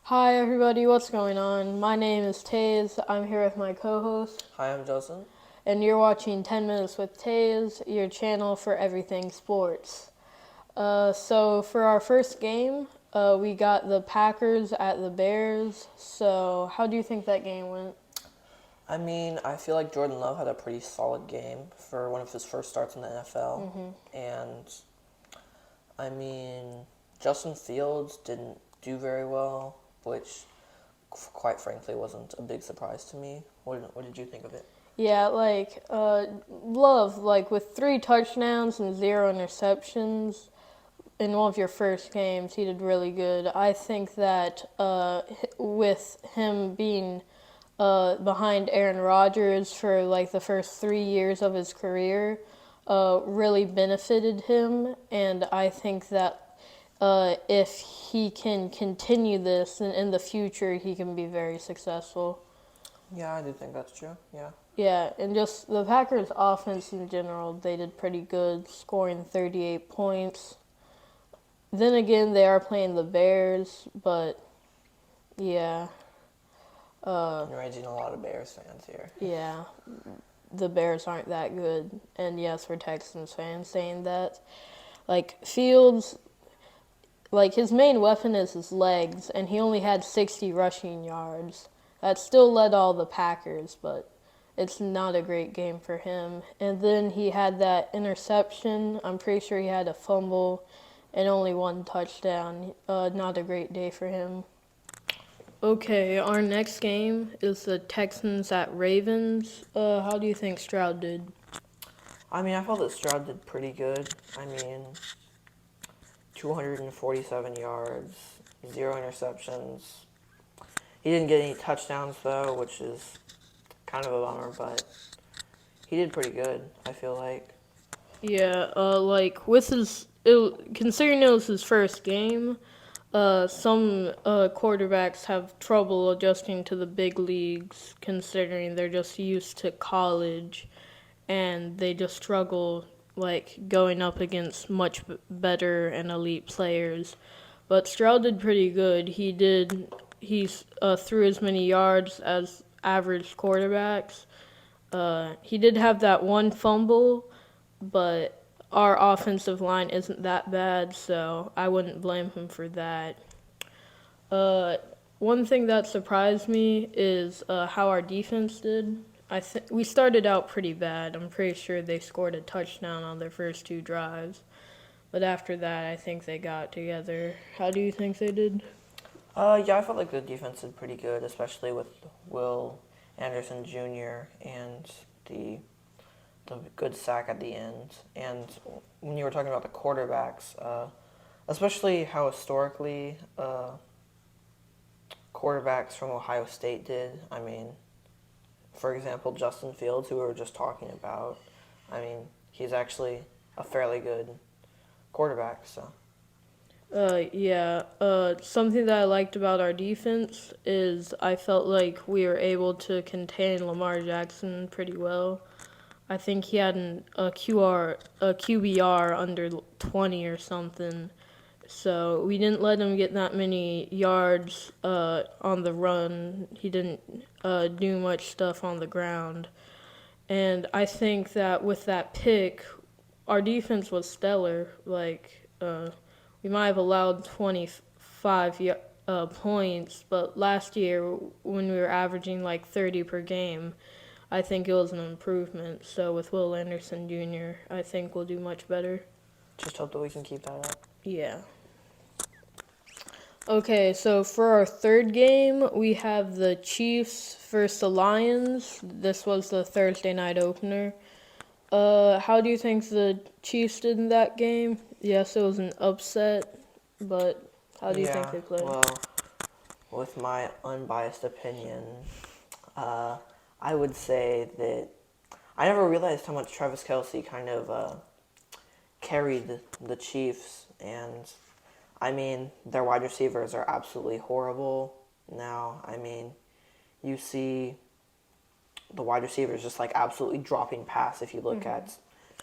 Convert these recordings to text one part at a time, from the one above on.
Hi everybody, what's going on? My name is Taze. I'm here with my co-host, Hi, I'm Justin. and you're watching 10 Minutes with Taze, your channel for everything sports. So for our first game, we got the Packers at the Bears. So how do you think that game went? I feel like Jordan Love had a pretty solid game for one of his first starts in the NFL. And, I mean, Justin Fields didn't do very well, which, quite frankly, wasn't a big surprise to me. What did you think of it? Yeah, Love, with 3 touchdowns and 0 interceptions in one of your first games, he did really good. I think that with him being behind Aaron Rodgers for like the first 3 years of his career really benefited him, and I think that if he can continue this in the future, he can be very successful. Yeah, I do think that's true. Yeah. Yeah, and just the Packers' offense in general, they did pretty good, scoring 38 points. Then again, they are playing the Bears, but yeah, You're raising a lot of Bears fans here. yeah, the Bears aren't that good. And yes, we're Texans fans saying that. Fields, his main weapon is his legs, and he only had 60 rushing yards. That still led all the Packers, but it's not a great game for him. And then he had that interception. I'm pretty sure he had a fumble and only 1 touchdown. Not a great day for him. Okay, our next game is the Texans at Ravens. How do you think Stroud did? I felt that Stroud did pretty good. 247 yards, 0 interceptions. He didn't get any touchdowns, though, which is kind of a bummer, but he did pretty good, I feel like. Yeah, considering it was his first game, some quarterbacks have trouble adjusting to the big leagues, considering they're just used to college, and they just struggle going up against much better and elite players. But Stroud did pretty good. He threw as many yards as average quarterbacks. He did have that one fumble, but our offensive line isn't that bad, so I wouldn't blame him for that. Uh, One thing that surprised me is how our defense did. We started out pretty bad. I'm pretty sure they scored a touchdown on their first 2 drives, but after that, I think they got together. How do you think they did? Yeah, I felt like the defense did pretty good, especially with Will Anderson Jr. and the the good sack at the end. And when you were talking about the quarterbacks, especially how historically quarterbacks from Ohio State did. For example, Justin Fields, who we were just talking about. He's actually a fairly good quarterback. So Yeah. Something that I liked about our defense is I felt like we were able to contain Lamar Jackson pretty well. I think he had a QBR under 20 or something. So we didn't let him get that many yards on the run. He didn't do much stuff on the ground. And I think that with that pick, our defense was stellar. We might have allowed 25 points, but last year when we were averaging like 30 per game, I think it was an improvement. So with Will Anderson Jr., I think we'll do much better. just hope that we can keep that up. Yeah. Okay, so for our third game, we have the Chiefs versus the Lions. This was the Thursday night opener. How do you think the Chiefs did in that game? Yes, it was an upset, but how do you think Yeah, they played? well, with my unbiased opinion, uh, I would say that I never realized how much Travis Kelce kind of carried the Chiefs, and their wide receivers are absolutely horrible now. You see the wide receivers just like absolutely dropping pass if you look at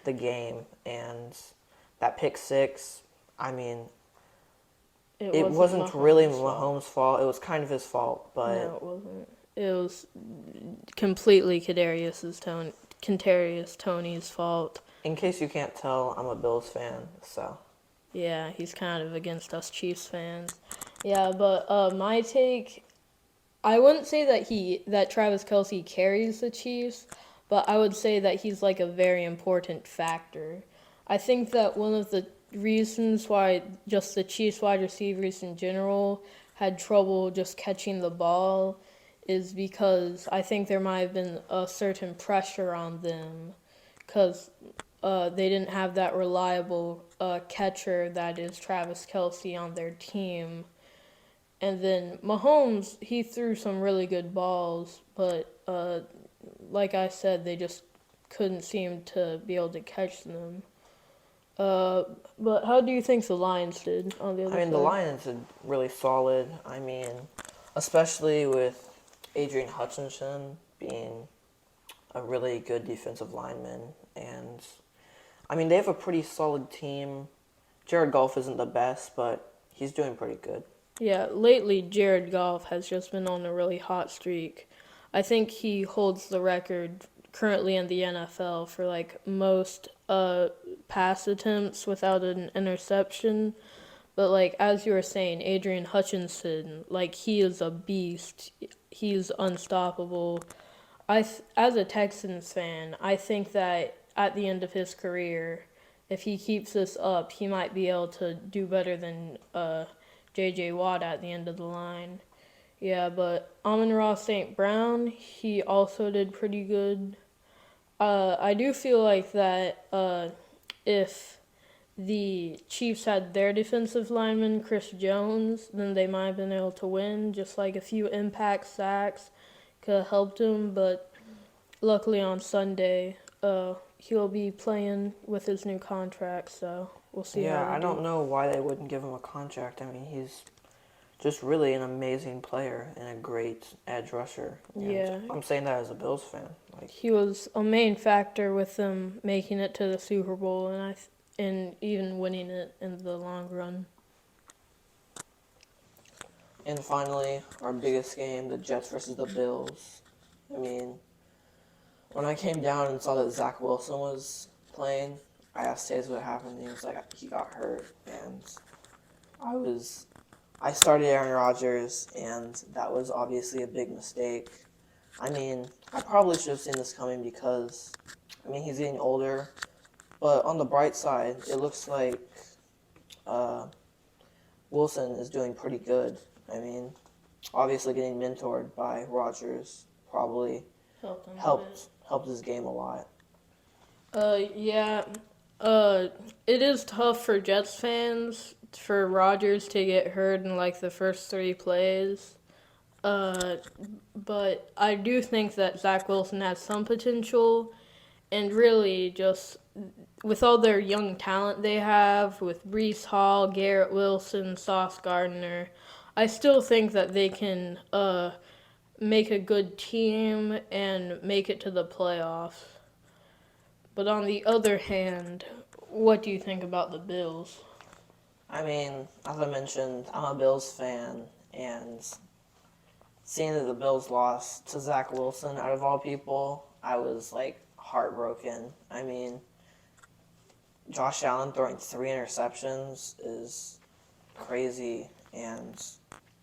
the game, and that pick six. I mean, It It wasn't wasn't really Mahomes' fault. Mahomes' fault. It was kind of his fault, No, but it wasn't. It was completely Kadarius Tony's fault. in case you can't tell, I'm a Bills fan, so Yeah, he's kind of against us Chiefs fans. Yeah, but my take, I wouldn't say that Travis Kelce carries the Chiefs, but I would say that he's like a very important factor. I think that one of the reasons why just the Chiefs wide receivers in general had trouble just catching the ball is because I think there might have been a certain pressure on them because they didn't have that reliable catcher that is Travis Kelce on their team. And then Mahomes, he threw some really good balls, but like I said, they just couldn't seem to be able to catch them. Uh, but how do you think the Lions did on the I other mean the side? Lions are really solid. I mean, especially with Adrian Hutchinson being a really good defensive lineman, and I mean they have a pretty solid team. Jared Goff isn't the best, but he's doing pretty good. Yeah, lately Jared Goff has just been on a really hot streak. I think he holds the record currently in the NFL for like most pass attempts without an interception. But like as you were saying, Adrian Hutchinson, like he is a beast. He's unstoppable. As a Texans fan, I think that at the end of his career, if he keeps this up, he might be able to do better than J.J. Watt at the end of the line. Yeah, but Amon-Ra St. Brown, he also did pretty good. I do feel like that if the Chiefs had their defensive lineman, Chris Jones, then they might have been able to win. Just like a few impact sacks could have helped him, but luckily on Sunday, he'll be playing with his new contract, so we'll see how Yeah, they I do. don't know why they wouldn't give him a contract. I mean, he's just really an amazing player and a great edge rusher. And Yeah, I'm saying that as a Bills fan. Like, he was a main factor with them making it to the Super Bowl, and even winning it in the long run. and finally, our biggest game, the Jets versus the Bills. I mean, when I came down and saw that Zach Wilson was playing, I asked Taze what happened. And he was like, he got hurt, and I was, I started Aaron Rodgers, and that was obviously a big mistake. I mean, I probably should have seen this coming because, I mean, he's getting older. But on the bright side, it looks like uh, Wilson is doing pretty good. I mean, obviously getting mentored by Rodgers probably Helped him a bit. helped his game a lot. Yeah. Uh, it is tough for Jets fans for Rodgers to get hurt in like the first three plays. Uh, but I do think that Zach Wilson has some potential, and really just with all their young talent they have with Brees Hall, Garrett Wilson, Sauce Gardner, I still think that they can make a good team and make it to the playoffs. But on the other hand, what do you think about the Bills? I mean, as I mentioned, I'm a Bills fan, and seeing that the Bills lost to Zach Wilson out of all people, I was like heartbroken. I mean, Josh Allen throwing 3 interceptions is crazy, and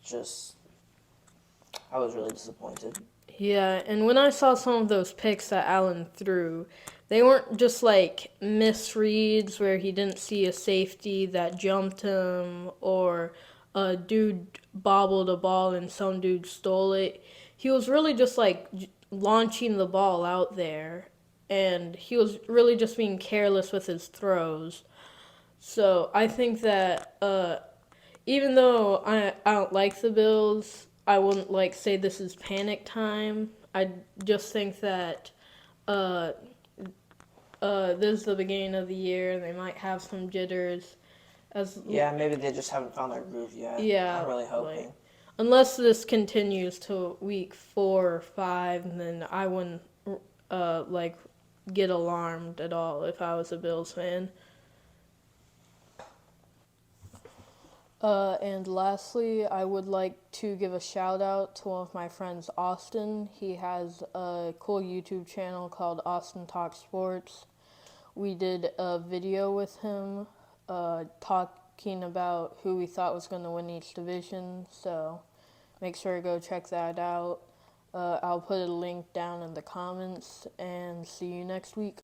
just I was really disappointed. Yeah, and when I saw some of those picks that Allen threw, they weren't just like misreads where he didn't see a safety that jumped him or a dude bobbled a ball and some dude stole it. He was really just like launching the ball out there, and he was really just being careless with his throws. So I think that even though I don't like the Bills, I wouldn't like say this is panic time. I just think that uh, this is the beginning of the year and they might have some jitters. As Yeah, maybe they just haven't found their groove yet. I'm yeah, really like hoping. unless this continues to week 4 or 5, then I wouldn't like get alarmed at all if I was a Bills fan. And lastly, I would like to give a shout out to one of my friends, Austin. He has a cool YouTube channel called Austin Talk Sports. We did a video with him talking about who we thought was going to win each division, so make sure to go check that out. I'll put a link down in the comments, and see you next week.